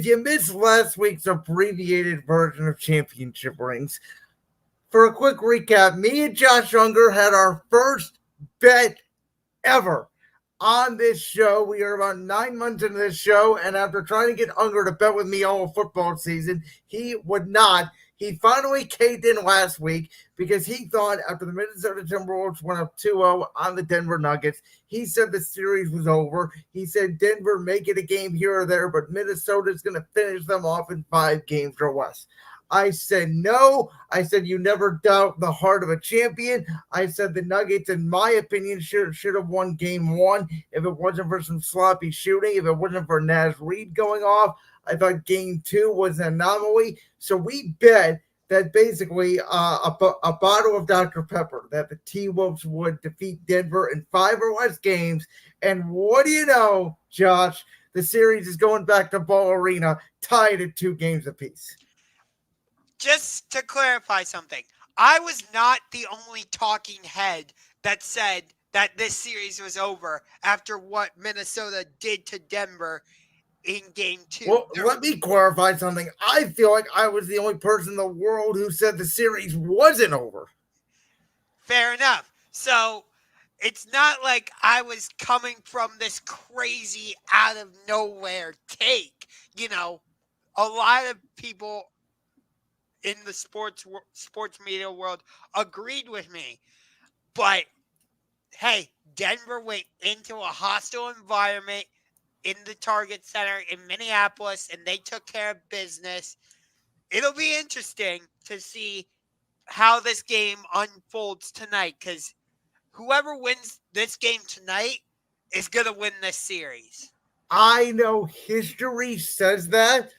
If you missed last week's abbreviated version of championship rings, for a quick recap, me and Josh Ungar had our first bet ever on this show. We are about 9 months into this show, and after trying to get Unger to bet with me all football season, he would not. He finally caved in last week because he thought after the Minnesota Timberwolves went up 2-0 on the Denver Nuggets, he said the series was over. He said Denver may get a game here or there, but Minnesota's going to finish them off in 5 games or less. I said no. I said you never doubt the heart of a champion. I said the Nuggets, in my opinion, should have won game 1 if it wasn't for some sloppy shooting, if it wasn't for Naz Reid going off. I thought game 2 was an anomaly. So we bet that basically a bottle of Dr. Pepper, that the T-Wolves would defeat Denver in 5 or less games. And what do you know, Josh? The series is going back to Ball Arena, tied at 2 games apiece. Just to clarify something, I was not the only talking head that said that this series was over after what Minnesota did to Denver in game 2. Well, let me clarify something. I feel like I was the only person in the world who said the series wasn't over. Fair enough. So it's not like I was coming from this crazy out of nowhere take. You know, a lot of people in the sports media world agreed with me. But hey, Denver went into a hostile environment in the Target Center in Minneapolis, and they took care of business. It'll be interesting to see how this game unfolds tonight, because whoever wins this game tonight is going to win this series. I know history says that,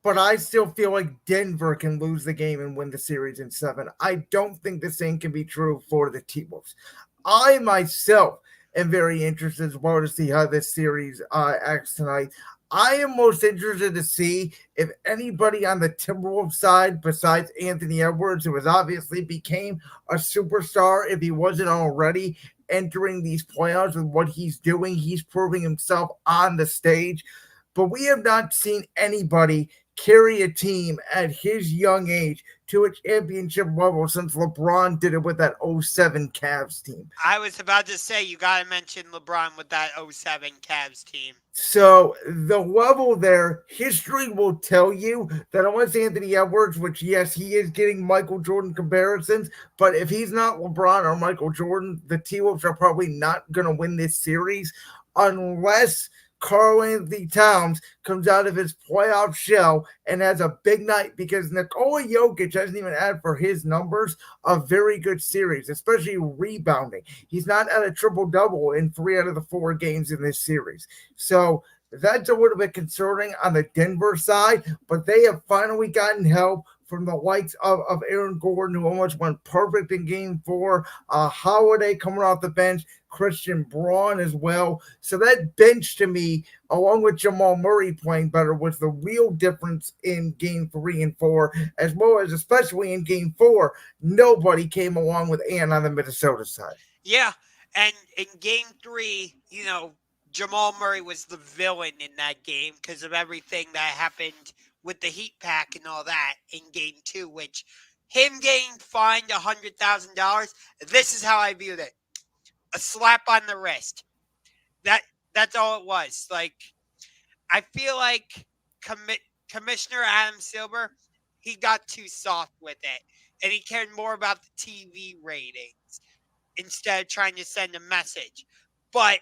but I still feel like Denver can lose the game and win the series in 7. I don't think the same can be true for the T-Wolves. I myself am very interested as well to see how this series acts tonight. I am most interested to see if anybody on the Timberwolves side besides Anthony Edwards, who has obviously became a superstar if he wasn't already entering these playoffs with what he's doing. He's proving himself on the stage. But we have not seen anybody carry a team at his young age to a championship level since LeBron did it with that 07 Cavs team. I was about to say, you got to mention LeBron with that 07 Cavs team. So the level there, history will tell you that unless Anthony Edwards, which yes, he is getting Michael Jordan comparisons, but if he's not LeBron or Michael Jordan, the T-Wolves are probably not going to win this series unless Karl-Anthony Towns comes out of his playoff shell and has a big night, because Nikola Jokic hasn't even had for his numbers a very good series, especially rebounding. He's not at a triple-double in 3 out of the 4 games in this series. So that's a little bit concerning on the Denver side, but they have finally gotten help from the likes of Aaron Gordon, who almost went perfect in game 4, Holiday coming off the bench, Christian Braun as well. So that bench to me, along with Jamal Murray playing better, was the real difference in game 3 and 4, as well as especially in game 4, nobody came along with Ant on the Minnesota side. Yeah, and in game 3, you know, Jamal Murray was the villain in that game because of everything that happened with the heat pack and all that in game 2, which him getting fined $100,000, this is how I viewed it. A slap on the wrist. That's all it was. Like, I feel like Commissioner Adam Silver, he got too soft with it, and he cared more about the TV ratings instead of trying to send a message. But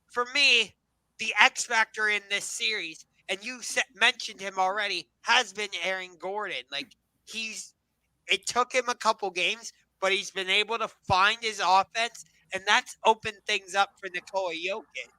for me, the X factor in this series, and you mentioned him already, has been Aaron Gordon. Like, it took him a couple games, but he's been able to find his offense, and that's opened things up for Nikola Jokic.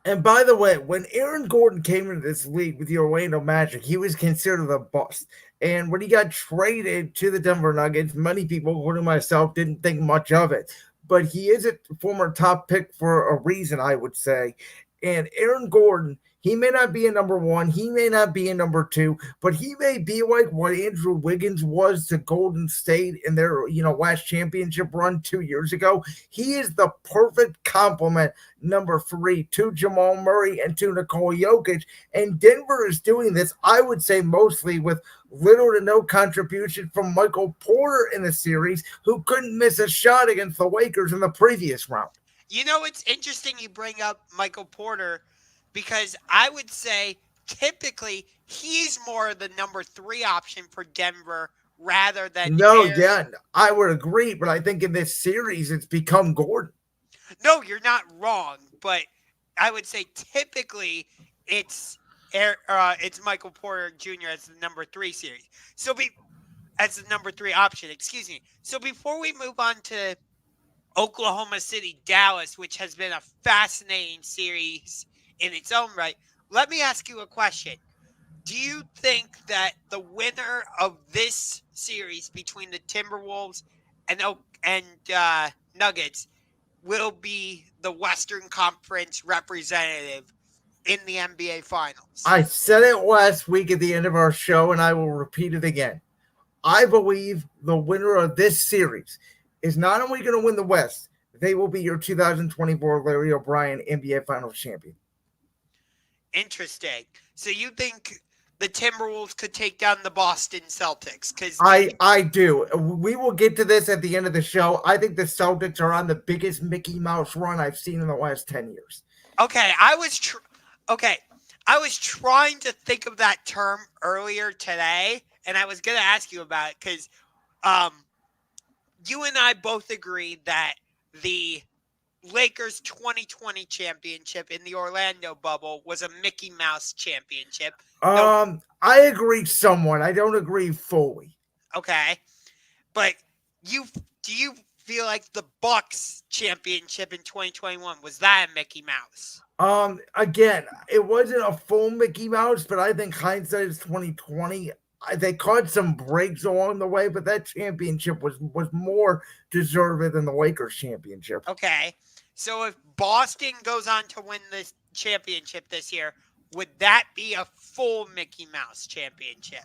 And by the way, when Aaron Gordon came into this league with the Orlando Magic, he was considered a bust. And when he got traded to the Denver Nuggets, many people, including myself, didn't think much of it. But he is a former top pick for a reason, I would say. And Aaron Gordon, He may not be a number one, he may not be a number two, but he may be like what Andrew Wiggins was to Golden State in their last championship run 2 years ago. He is the perfect complement, number three, to Jamal Murray and to Nikola Jokic. And Denver is doing this, I would say, mostly with little to no contribution from Michael Porter in the series, who couldn't miss a shot against the Lakers in the previous round. It's interesting you bring up Michael Porter because I would say typically he's more the number 3 option for Denver rather than No, Harris. yeah, I would agree, but I think in this series it's become Gordon. No, you're not wrong, but I would say typically it's Michael Porter Jr. as the number 3 series. As the number 3 option, excuse me. So before we move on to Oklahoma City, Dallas, which has been a fascinating series in its own right, let me ask you a question. Do you think that the winner of this series between the Timberwolves and Nuggets will be the Western Conference representative in the NBA Finals? I said it last week at the end of our show, and I will repeat it again. I believe the winner of this series is not only going to win the West, they will be your 2024 Larry O'Brien NBA Finals champion. Interesting. So you think the Timberwolves could take down the Boston Celtics? Because I do. We will get to this at the end of the show. I think the Celtics are on the biggest Mickey Mouse run I've seen in the last 10 years. Okay, I was trying to think of that term earlier today, and I was going to ask you about it because you and I both agreed that the Lakers 2020 championship in the Orlando bubble was a Mickey Mouse championship. I agree somewhat. I don't agree fully. Okay. But do you feel like the Bucks championship in 2021 was that a Mickey Mouse? Again, it wasn't a full Mickey Mouse, but I think hindsight is 2020. They caught some breaks along the way, but that championship was more deserved than the Lakers championship. Okay. So if Boston goes on to win this championship this year, would that be a full Mickey Mouse championship?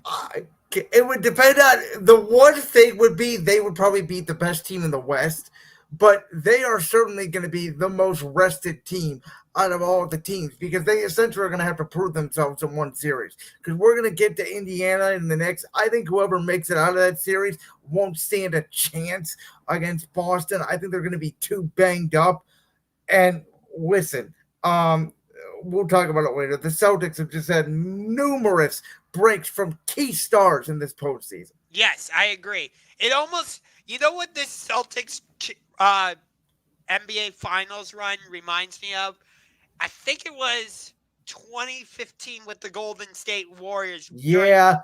It would depend on the one thing would be they would probably beat the best team in the West, but they are certainly going to be the most rested team out of all of the teams because they essentially are going to have to prove themselves in one series. Because we're going to get to Indiana in the next. I think whoever makes it out of that series won't stand a chance against Boston. I think they're going to be too banged up. And listen, we'll talk about it later. The Celtics have just had numerous breaks from key stars in this postseason. Yes, I agree. It almost, what this Celtics NBA Finals run reminds me of? I think it was 2015 with the Golden State Warriors. Yeah.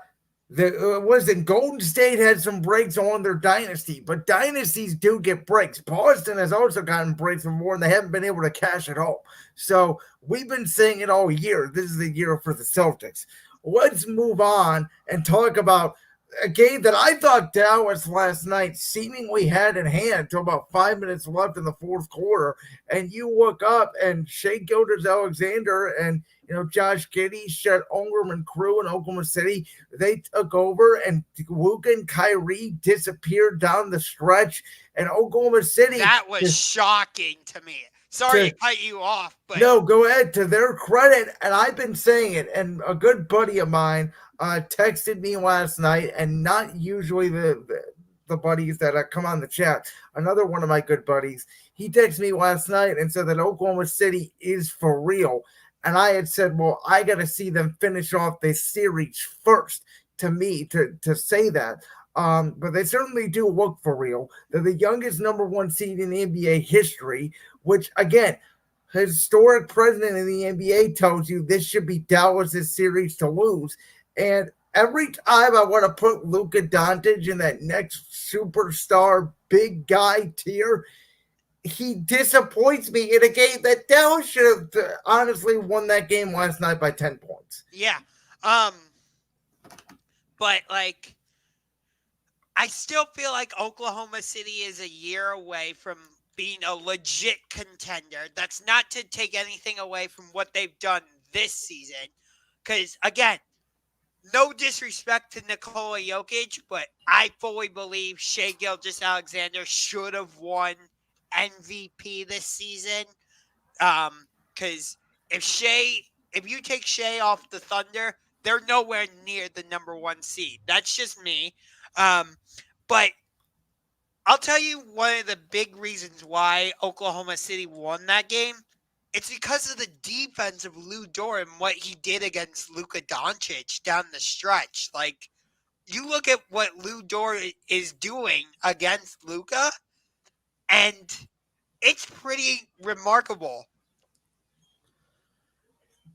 Golden State had some breaks on their dynasty, but dynasties do get breaks. Boston has also gotten breaks from more, and they haven't been able to cash it all. So we've been saying it all year. This is the year for the Celtics. Let's move on and talk about a game that I thought Dallas last night seemingly had in hand until about 5 minutes left in the fourth quarter. And you look up and Shea Gilgeous-Alexander and Josh Giddey, Chet Holmgren and crew in Oklahoma City, they took over and Luka and Kyrie disappeared down the stretch. And Oklahoma City. That was shocking to me. Sorry to cut you off, but no, go ahead. To their credit, and I've been saying it, and a good buddy of mine texted me last night, and not usually the buddies that come on the chat. Another one of my good buddies, he texted me last night and said that Oklahoma City is for real. And I had said, well, I got to see them finish off this series first to me to say that. But they certainly do look for real. They're the youngest number one seed in NBA history, which, again, historic president of the NBA tells you this should be Dallas' series to lose. And every time I want to put Luka Doncic in that next superstar big guy tier, he disappoints me in a game that Dallas should have honestly won that game last night by 10 points. Yeah. But, I still feel like Oklahoma City is a year away from being a legit contender. That's not to take anything away from what they've done this season. Because, again, no disrespect to Nikola Jokic, but I fully believe Shai Gilgeous-Alexander should have won MVP this season. Because if you take Shai off the Thunder, they're nowhere near the number one seed. That's just me. But I'll tell you one of the big reasons why Oklahoma City won that game. It's because of the defense of Lou Dort and what he did against Luka Doncic down the stretch. Like, you look at what Lou Dort is doing against Luka, and it's pretty remarkable.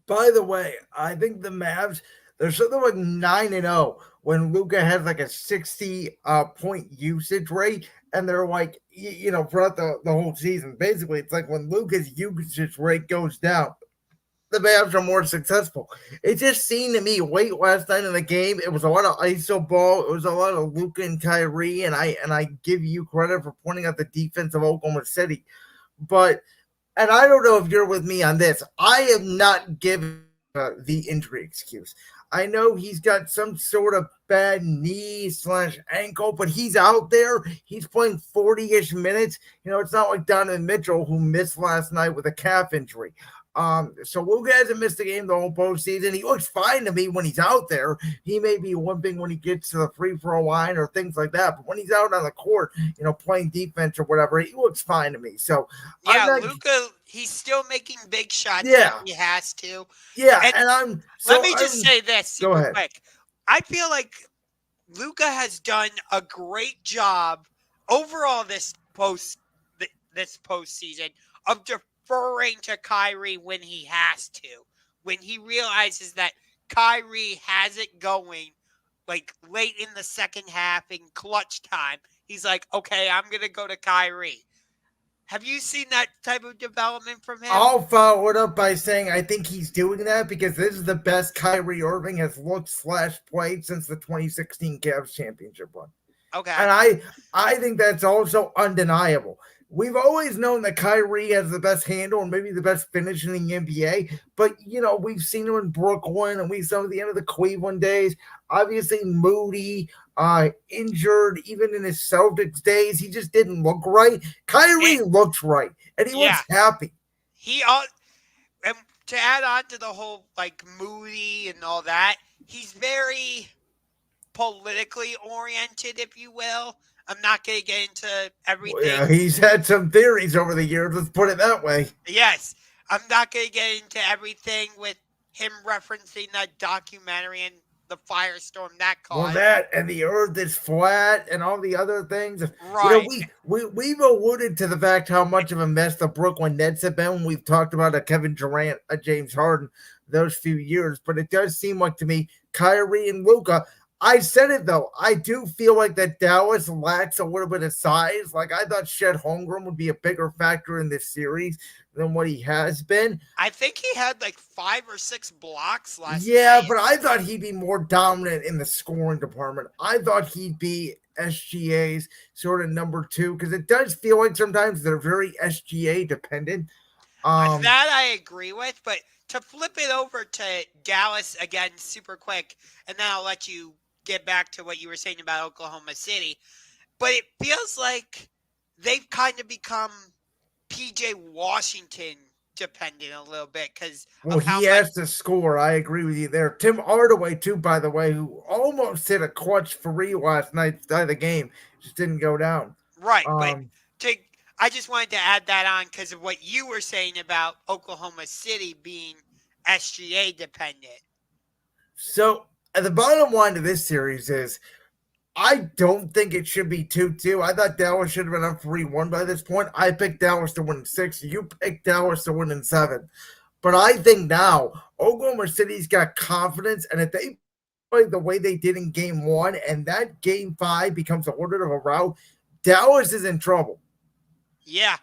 By the way, I think the Mavs, they're something like 9-0 when Luca has like a 60 point usage rate, and they're like, throughout the whole season. Basically, it's like when Luca's usage rate goes down, the Mavs are more successful. It just seemed to me late last night in the game, it was a lot of ISO ball. It was a lot of Luka and Kyrie, and I give you credit for pointing out the defense of Oklahoma City. But and I don't know if you're with me on this. I am not giving the injury excuse. I know he's got some sort of bad knee / ankle, but he's out there. He's playing 40-ish minutes. It's not like Donovan Mitchell who missed last night with a calf injury. So Luka hasn't missed the game the whole postseason. He looks fine to me when he's out there. He may be limping when he gets to the free throw line or things like that, but when he's out on the court, playing defense or whatever, he looks fine to me. So yeah, Luka, he's still making big shots. Yeah, he has to. Yeah, and let me just say this super quick. I feel like Luka has done a great job overall this postseason of deferring to Kyrie when he has to. When he realizes that Kyrie has it going, like late in the second half in clutch time, he's like, okay, I'm going to go to Kyrie. Have you seen that type of development from him? I'll follow it up by saying I think he's doing that because this is the best Kyrie Irving has looked / played since the 2016 Cavs championship run. Okay. And I think that's also undeniable. We've always known that Kyrie has the best handle and maybe the best finish in the NBA, but we've seen him in Brooklyn and we saw at the end of the Cleveland days. Obviously, Moody, injured, even in his Celtics days, he just didn't look right. Kyrie looks right, and he looks happy. And to add on to the whole like Moody and all that, he's very politically oriented, if you will. I'm not going to get into everything. Well, yeah, he's had some theories over the years. Let's put it that way. Yes. I'm not going to get into everything with him referencing that documentary and the firestorm that caused. Well, that and the earth is flat and all the other things. Right. We've alluded to the fact how much of a mess the Brooklyn Nets have been when we've talked about a Kevin Durant, a James Harden those few years. But it does seem like to me, Kyrie and Luka, I said it though. I do feel like that Dallas lacks a little bit of size. Like I thought Chet Holmgren would be a bigger factor in this series than what he has been. I think he had like 5 or 6 blocks last night. Yeah, but I thought he'd be more dominant in the scoring department. I thought he'd be SGA's sort of number 2 because it does feel like sometimes they're very SGA dependent. That I agree with, but to flip it over to Dallas again super quick, and then I'll let you get back to what you were saying about Oklahoma City. But it feels like they've kind of become PJ Washington dependent a little bit because he has to score. I agree with you there. Tim Hardaway too, by the way, who almost hit a clutch 3 last night of the game, just didn't go down. Right, but I just wanted to add that on because of what you were saying about Oklahoma City being SGA dependent. So the bottom line to this series is I don't think it should be 2-2. I thought Dallas should have been up 3-1 by this point. I picked Dallas to win in 6. You picked Dallas to win in 7. But I think now Oklahoma City's got confidence, and if they play the way they did in Game 1 and that Game 5 becomes a little bit of a rout, Dallas is in trouble. Yeah.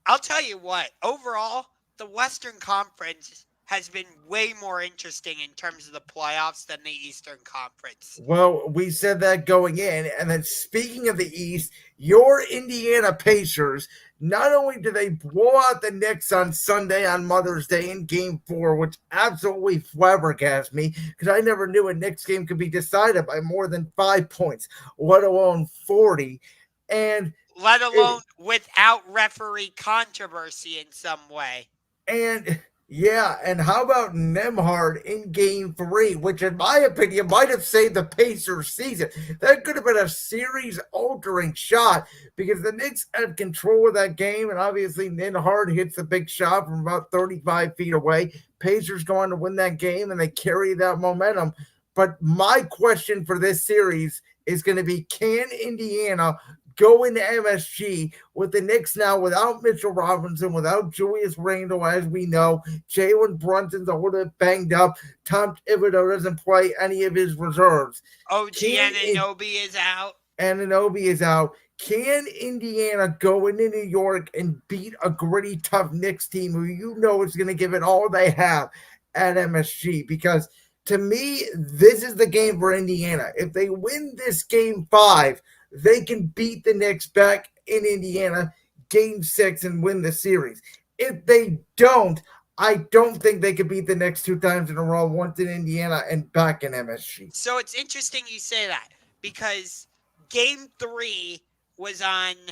I'll tell you what. Overall, the Western Conference has been way more interesting in terms of the playoffs than the Eastern Conference. Well, we said that going in. And then speaking of the East, your Indiana Pacers, not only do they blow out the Knicks on Sunday on Mother's Day in game 4, which absolutely flabbergasted me because I never knew a Knicks game could be decided by more than 5 points, let alone 40. And Let it, alone without referee controversy in some way. And yeah, and how about Nemhard in game 3, which in my opinion might have saved the Pacers season. That could have been a series altering shot because the Knicks had control of that game, and obviously Nemhard hits a big shot from about 35 feet away. Pacers go on to win that game and they carry that momentum. But my question for this series is going to be, can Indiana go into MSG with the Knicks now without Mitchell Robinson, without Julius Randle, as we know? Jalen Brunson's a little bit banged up. Tom Thibodeau doesn't play any of his reserves. OG Can Anunoby is out. Ananobi is out? Can Indiana go into New York and beat a gritty, tough Knicks team who you know is going to give it all they have at MSG? Because to me, this is the game for Indiana. If they win this game 5, they can beat the Knicks back in Indiana game 6 and win the series. If they don't, I don't think they could beat the Knicks 2 times in a row, once in Indiana and back in MSG. So it's interesting you say that because game 3 was on It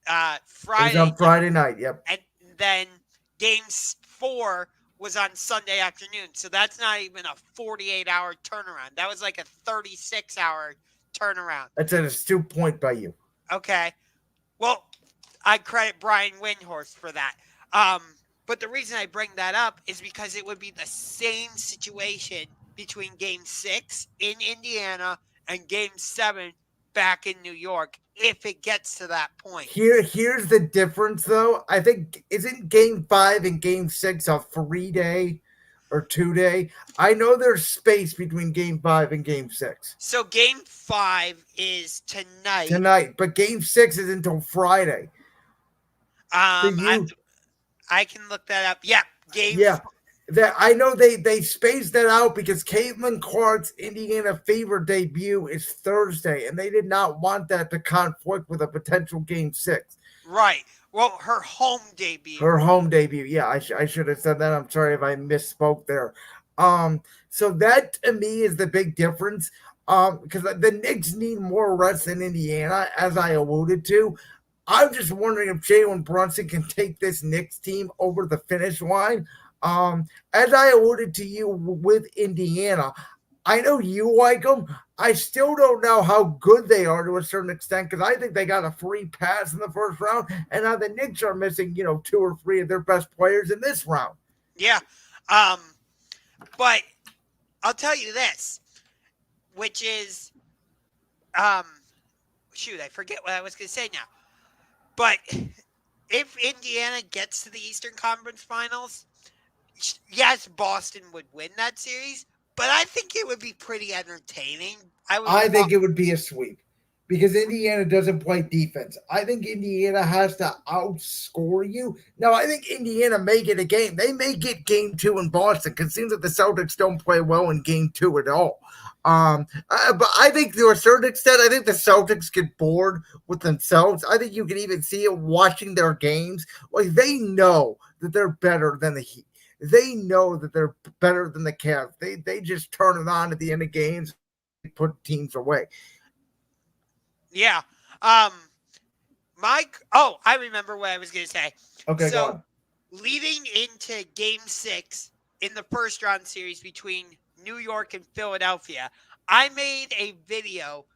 was Friday on Friday night. Yep. and then game 4 was on Sunday afternoon. So that's not even a 48-hour turnaround. That was like a 36-hour turnaround. That's an astute point by you. Okay. Well, I credit Brian Windhorst for that. But the reason I bring that up is because it would be the same situation between game 6 in Indiana and game 7 back in New York if it gets to that point. Here's the difference, though. I think isn't game 5 and game 6 a 3-day or 2-day? I know there's space between game 5 and game 6 So game 5 is tonight. but game 6 is until Friday. So I can look that up. Yeah, yeah. That I know they spaced that out because Caitlin Clark's Indiana Fever debut is Thursday, and they did not want that to conflict with a potential game 6. Right. Well, her home debut. Her home debut. Yeah, I should have said that. I'm sorry if I misspoke there. So that to me is the big difference. Because the Knicks need more rest than Indiana, as I alluded to. I'm just wondering if Jalen Brunson can take this Knicks team over the finish line. As I alluded to you with Indiana, I know you like them. I still don't know how good they are to a certain extent because I think they got a free pass in the first round, and now the Knicks are missing, 2 or 3 of their best players in this round. Yeah. But I'll tell you this, which is, shoot, I forget what I was going to say now. But if Indiana gets to the Eastern Conference Finals, yes, Boston would win that series, but I think it would be pretty entertaining. I think it would be a sweep because Indiana doesn't play defense. I think Indiana has to outscore you. Now, I think Indiana may get a game. They may get game 2 in Boston because it seems that the Celtics don't play well in game 2 at all. But I think to a certain extent, I think the Celtics get bored with themselves. I think you can even see it watching their games. Like they know that they're better than the Heat. They know that they're better than the Cavs. They just turn it on at the end of games, and put teams away. Yeah. Mike. Oh, I remember what I was going to say. Okay, so go on. Leading into Game 6 in the first round series between New York and Philadelphia, I made a video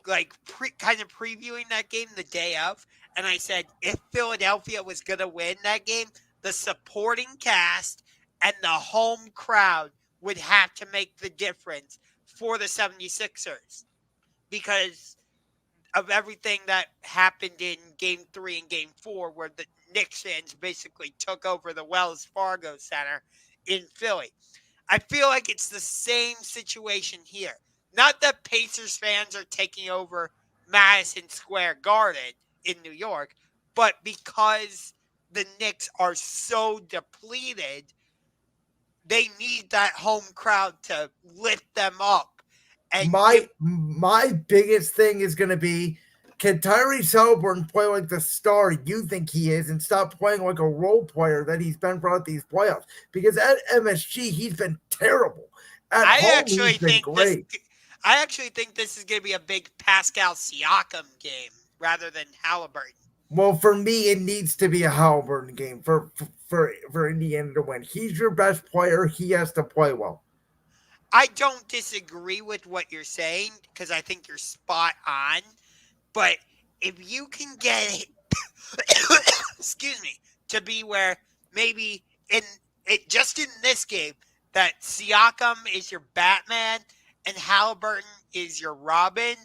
like kind of previewing that game the day of, and I said if Philadelphia was going to win that game, the supporting cast and the home crowd would have to make the difference for the 76ers because of everything that happened in Game 3 and Game 4 where the Knicks fans basically took over the Wells Fargo Center in Philly. I feel like it's the same situation here. Not that Pacers fans are taking over Madison Square Garden in New York, but because the Knicks are so depleted, they need that home crowd to lift them up and give. My biggest thing is going to be, can Tyrese Haliburton play like the star you think he is and stop playing like a role player that he's been throughout these playoffs? Because at MSG, he's been terrible. At I home, actually he's been think this. great. I actually think this is going to be a big Pascal Siakam game rather than Halliburton. Well, for me, it needs to be a Haliburton game for Indiana to win. He's your best player. He has to play well. I don't disagree with what you're saying because I think you're spot on. But if you can get it, excuse me, to be where maybe in it just in this game that Siakam is your Batman and Halliburton is your Robin,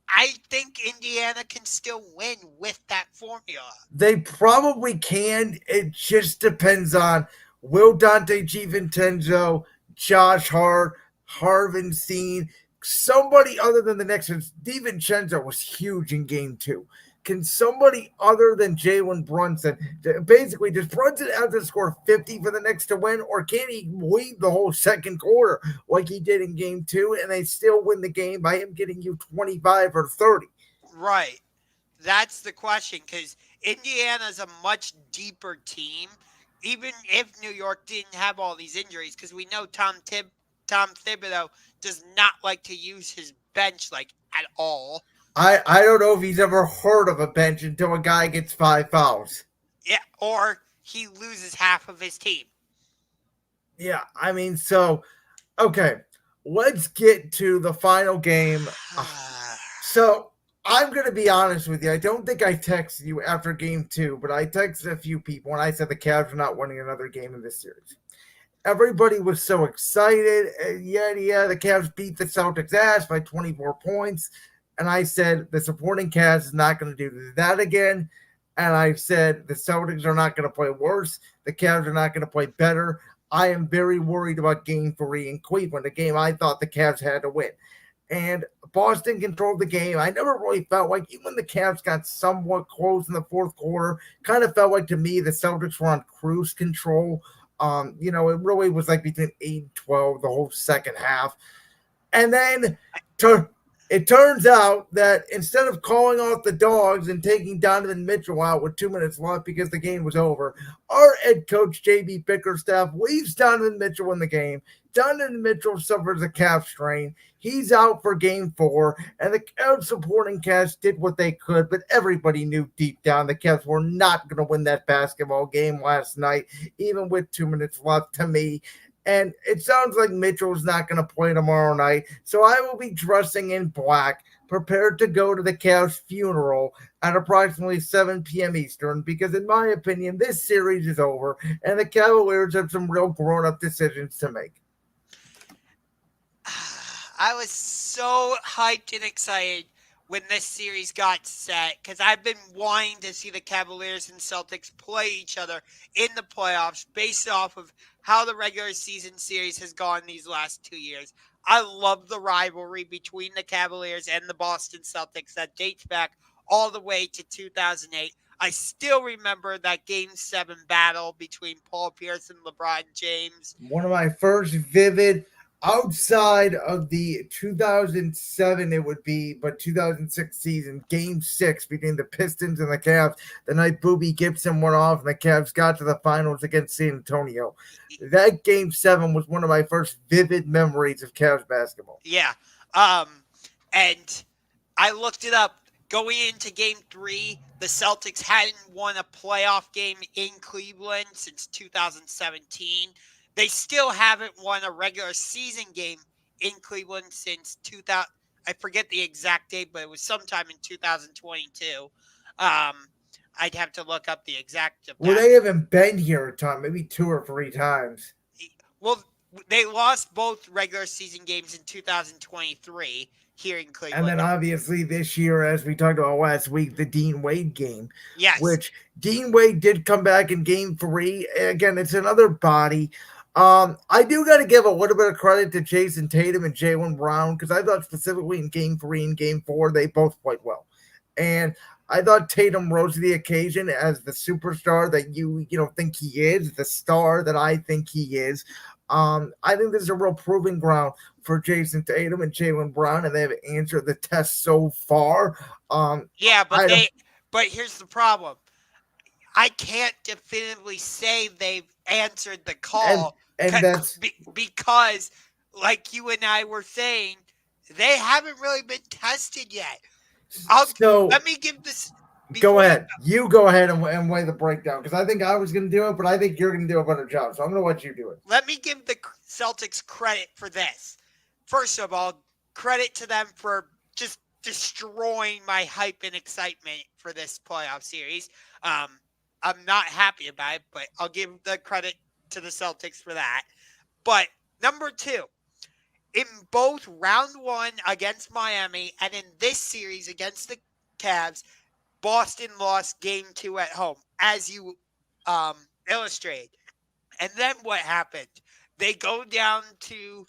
I think Indiana can still win with that formula. They probably can. It just depends on, will Dante DiVincenzo, Josh Hart, Harvenstein, somebody other than the Knicks. DiVincenzo was huge in game two. Can somebody other than Jalen Brunson, basically, does Brunson have to score 50 for the Knicks to win, or can he lead the whole second quarter like he did in game two and they still win the game by him getting you 25 or 30? Right. That's the question because Indiana's a much deeper team. Even if New York didn't have all these injuries, because we know Tom Thibodeau does not like to use his bench like at all. I don't know if he's ever heard of a bench until a guy gets 5 fouls. Yeah, or he loses half of his team. Yeah, I mean, so, okay, let's get to the final game. So, I'm going to be honest with you. I don't think I texted you after game two, but I texted a few people and I said the Cavs are not winning another game in this series. Everybody was so excited. Yeah, the Cavs beat the Celtics' ass by 24 points. And I said the supporting cast is not going to do that again. And I said the Celtics are not going to play worse. The Cavs are not going to play better. I am very worried about game three in Cleveland, a game I thought the Cavs had to win. And Boston controlled the game. I never really felt like, even when the Cavs got somewhat close in the fourth quarter, kind of felt like to me the Celtics were on cruise control. It really was like between 8 and 12 the whole second half. And then it turns out that instead of calling off the dogs and taking Donovan Mitchell out with 2 minutes left because the game was over, our head coach, J.B. Bickerstaff, leaves Donovan Mitchell in the game. Donovan Mitchell suffers a calf strain. He's out for game four, and the Cavs supporting cast did what they could, but everybody knew deep down the Cavs were not going to win that basketball game last night, even with 2 minutes left to me. And it sounds like Mitchell's not going to play tomorrow night. So I will be dressing in black, prepared to go to the Cavs funeral at approximately 7 p.m. Eastern, because in my opinion, this series is over and the Cavaliers have some real grown-up decisions to make. I was so hyped and excited when this series got set because I've been wanting to see the Cavaliers and Celtics play each other in the playoffs based off of how the regular season series has gone these last 2 years. I love the rivalry between the Cavaliers and the Boston Celtics that dates back all the way to 2008. I still remember that Game 7 battle between Paul Pierce and LeBron James. One of my first vivid, outside of the 2007 it would be, but 2006 season, game 6 between the Pistons and the Cavs, the night Boobie Gibson went off and the Cavs got to the finals against San Antonio. That game 7 was one of my first vivid memories of Cavs basketball. Yeah. And I looked it up. Going into game 3, the Celtics hadn't won a playoff game in Cleveland since 2017. They still haven't won a regular season game in Cleveland since 2000. I forget the exact date, but it was sometime in 2022. I'd have to look up the exact. Well, they haven't been here a ton, maybe 2 or 3 times. Well, they lost both regular season games in 2023 here in Cleveland. And then obviously this year, as we talked about last week, the Dean Wade game. Yes. Which Dean Wade did come back in game 3. Again, it's another body. I do got to give a little bit of credit to Jason Tatum and Jaylen Brown, because I thought specifically in game 3 and game 4, they both played well. And I thought Tatum rose to the occasion as the superstar that you think he is, the star that I think he is. I think this is a real proving ground for Jason Tatum and Jaylen Brown, and they've answered the test so far. Um, Yeah, I don't, but here's the problem. I can't definitively say they've answered the and call and that's because, like you and I were saying, they haven't really been tested yet. I'll so. let me give this Go before you ahead. You go ahead and weigh the breakdown because I think I was going to do it, but I think you're going to do a better job. So I'm going to let you do it. let me give the Celtics credit for this. First of all, credit to them for just destroying my hype and excitement for this playoff series. Um, I'm not happy about it, but I'll give the credit to the Celtics for that. But number two, in both round one against Miami and in this series against the Cavs, Boston lost game two at home, as you illustrated. And then what happened? They go down to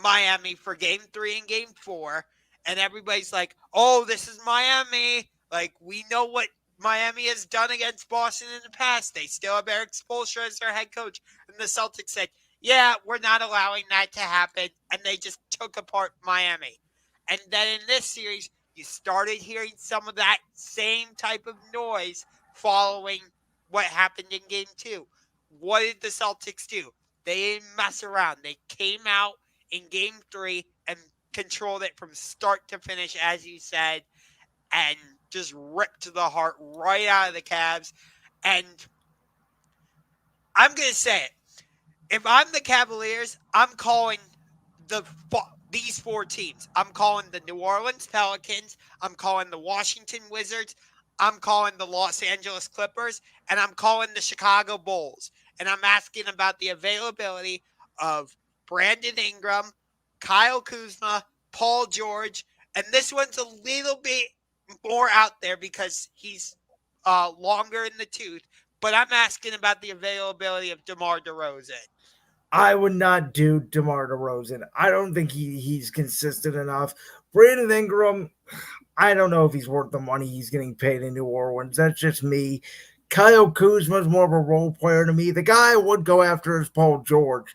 Miami for game three and game four, and everybody's like, oh, this is Miami. Like, we know what Miami has done against Boston in the past. They still have Eric Spoelstra as their head coach. And the Celtics said, yeah, we're not allowing that to happen. And they just took apart Miami. And then in this series, you started hearing some of that same type of noise following what happened in game two. What did the Celtics do? They didn't mess around. They came out in game three and controlled it from start to finish, as you said, and just ripped the heart right out of the Cavs. And I'm going to say it. If I'm the Cavaliers, I'm calling the these four teams. I'm calling the New Orleans Pelicans. I'm calling the Washington Wizards. I'm calling the Los Angeles Clippers, and I'm calling the Chicago Bulls. And I'm asking about the availability of Brandon Ingram, Kyle Kuzma, Paul George, and this one's a little bit more out there because he's longer in the tooth. But I'm asking about the availability of DeMar DeRozan. I would not do DeMar DeRozan. I don't think he's consistent enough. Brandon Ingram, I don't know if he's worth the money he's getting paid in New Orleans. That's just me. Kyle Kuzma is more of a role player to me. The guy I would go after is Paul George.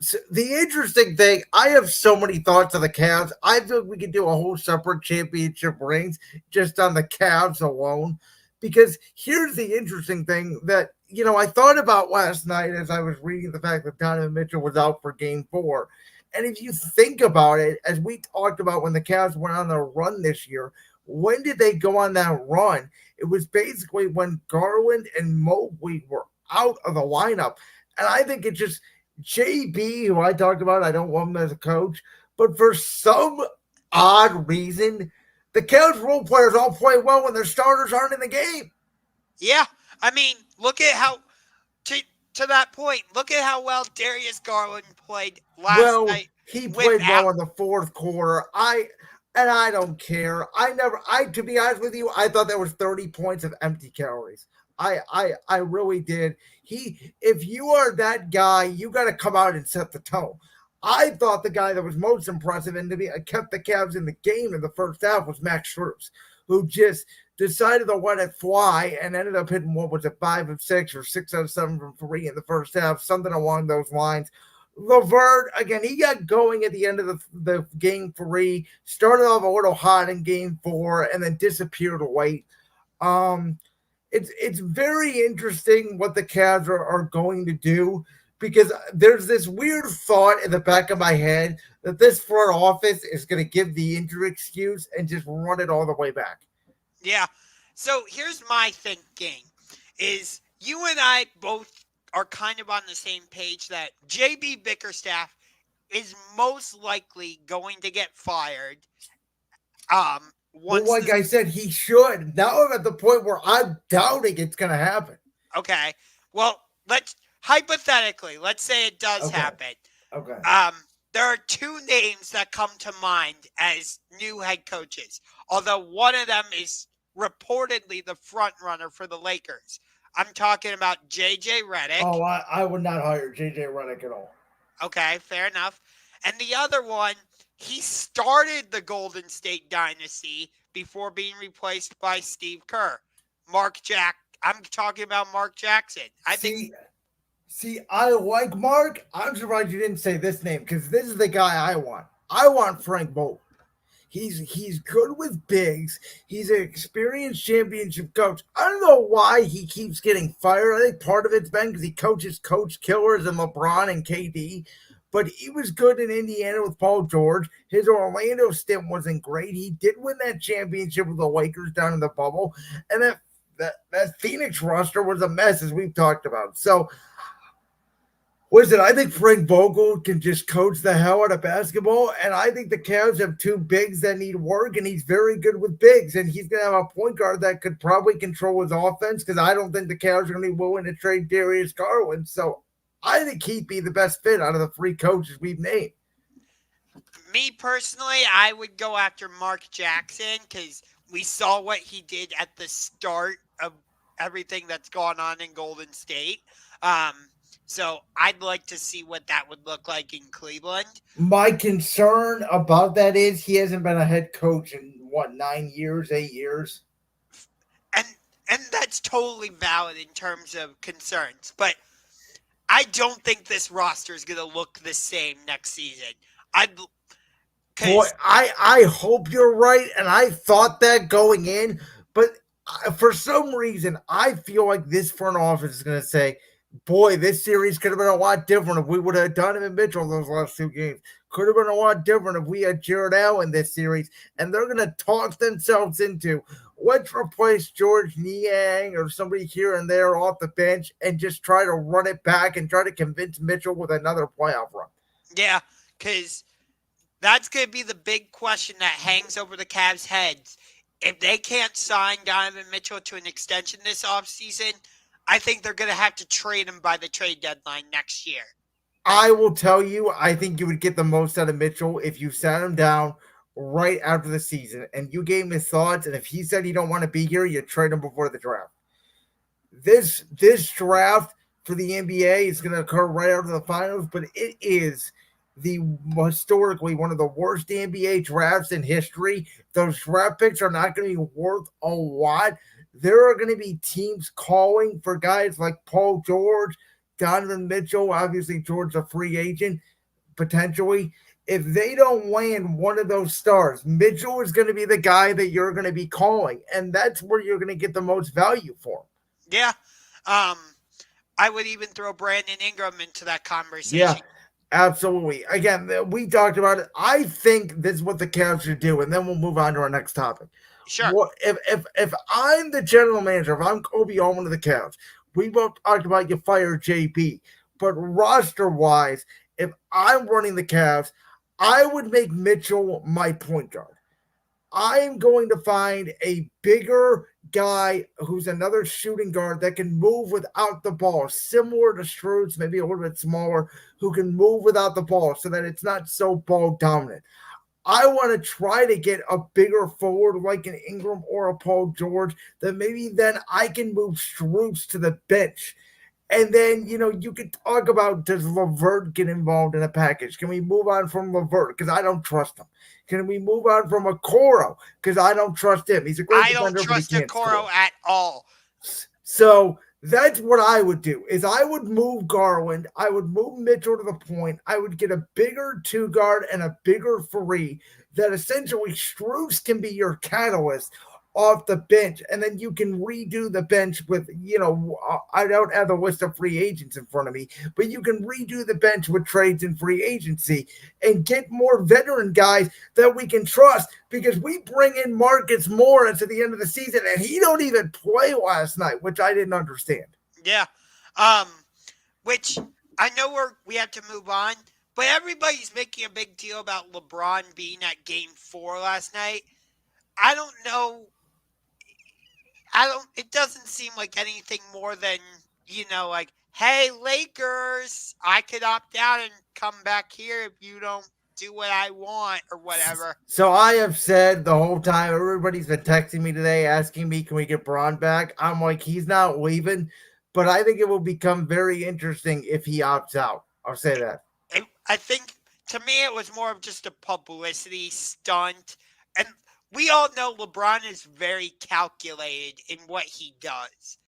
So the interesting thing, I have so many thoughts on the Cavs. I feel like we could do a whole separate championship rings just on the Cavs alone. Because here's the interesting thing that, I thought about last night as I was reading the fact that Donovan Mitchell was out for game four. And if you think about it, as we talked about when the Cavs went on their run this year, when did they go on that run? It was basically when Garland and Mobley were out of the lineup. And I think it just JB, who I talked about, I don't want him as a coach, but for some odd reason, the Cavs role players all play well when their starters aren't in the game. Yeah, I mean, look at how to to that point. Look at how well Darius Garland played last Well, night he played without. well in the fourth quarter. I don't care. I to be honest with you, I thought there was 30 points of empty calories. I really did. If you are that guy, you got to come out and set the tone. I thought the guy that was most impressive and to be kept the Cavs in the game in the first half was Max Strus, who just decided to let it fly and ended up hitting, what was it, 5 of 6 or 6 out of 7 from three in the first half, something along those lines. Levert, again, he got going at the end of the game three, started off a little hot in game four, and then disappeared late. Um, it's very interesting what the Cavs are going to do because there's this weird thought in the back of my head that this front office is going to give the injury excuse and just run it all the way back. Yeah. So here's my thinking: is you and I both are kind of on the same page that JB Bickerstaff is most likely going to get fired. Well, Once like this I said, he should. Now I'm at the point where I'm doubting it's going to happen. okay. Well, let's say it does Okay. happen. Okay. Um, there are two names that come to mind as new head coaches, although one of them is reportedly the front runner for the Lakers. I'm talking about JJ Oh, Redick. I would not hire JJ Redick at all. Okay, fair enough. And the other one, he started the Golden State dynasty before being replaced by Steve Kerr. I'm talking about Mark Jackson. I think See, See, I like Mark. I'm surprised you didn't say this name because this is the guy I want. I want Frank Vogel. He's good with bigs. He's an experienced championship coach. I don't know why he keeps getting fired. I think part of it's been because he coaches coach killers and LeBron and KD. But he was good in Indiana with Paul George. His Orlando stint wasn't great. He did win that championship with the Lakers down in the bubble, and that Phoenix roster was a mess, as we've talked about. So listen, I think Frank Vogel can just coach the hell out of basketball, and I think the Cavs have two bigs that need work, and he's very good with bigs, and he's going to have a point guard that could probably control his offense because I don't think the Cavs are going to be willing to trade Darius Garland. So I think he'd be the best fit out of the three coaches we've named. Me personally, I would go after Mark Jackson because we saw what he did at the start of everything that's gone on in Golden State. So I'd like to see what that would look like in Cleveland. My concern about that is he hasn't been a head coach in what, 9 years, 8 years. And and that's totally valid in terms of concerns. But I don't think this roster is going to look the same next season. I Boy, because I hope you're right, and I thought that going in, but for some reason, I feel like this front office is going to say, "Boy, this series could have been a lot different if we would have Donovan Mitchell those last two games. Could have been a lot different if we had Jared Allen this series." And they're going to talk themselves into, let's replace George Niang or somebody here and there off the bench and just try to run it back and try to convince Mitchell with another playoff run. yeah, because that's going to be the big question that hangs over the Cavs' heads. If they can't sign Donovan Mitchell to an extension this offseason, I think they're going to have to trade him by the trade deadline next year. I will tell you, I think you would get the most out of Mitchell if you sat him down right after the season and you gave him his thoughts. And if he said he don't want to be here, you trade him before the draft. This draft for the NBA is going to occur right after the finals, but it is the historically one of the worst NBA drafts in history. Those draft picks are not going to be worth a lot. There are going to be teams calling for guys like Paul George, Donovan Mitchell, obviously George a free agent potentially. If they don't land one of those stars, Mitchell is going to be the guy that you're going to be calling, and that's where you're going to get the most value for him. Yeah. Um, I would even throw Brandon Ingram into that Yeah, conversation. absolutely. Again, we talked about it. I think this is what the Cavs should do, and then we'll move on to our next topic. Sure. What if I'm the general manager, if I'm Kobe Allman of the Cavs, we both talked about you fire JB, but roster wise, if I'm running the Cavs, I would make Mitchell my point guard. I'm going to find a bigger guy who's another shooting guard that can move without the ball, similar to Struz, maybe a little bit smaller, who can move without the ball so that it's not so ball dominant. I want to try to get a bigger forward like an Ingram or a Paul George that maybe then I can move Struz to the bench. And then, you could talk about, does Levert get involved in a package? Can we move on from Levert? Because I don't trust him. Can we move on from Okoro? Because I don't trust him. He's a great I don't defender, but he trust can't Okoro score. at all. So that's what I would do is I would move Garland. I would move Mitchell to the point. I would get a bigger two guard and a bigger three that essentially Struz can be your catalyst off the bench. And then you can redo the bench with, I don't have the list of free agents in front of me, but you can redo the bench with trades and free agency and get more veteran guys that we can trust because we bring in Marcus Morris at the end of the season and he don't even play last night, which I didn't understand. Yeah. Which I know we have to move on, but everybody's making a big deal about LeBron being at Game 4 last night. I don't know. It doesn't seem like anything more than, like, hey, Lakers, I could opt out and come back here if you don't do what I want or whatever. So I have said the whole time, everybody's been texting me today asking me, can we get Braun back? I'm like, he's not leaving, but I think it will become very interesting if he opts out. I'll say that. I think, to me, it was more of just a publicity stunt. And we all know LeBron is very calculated in what he does.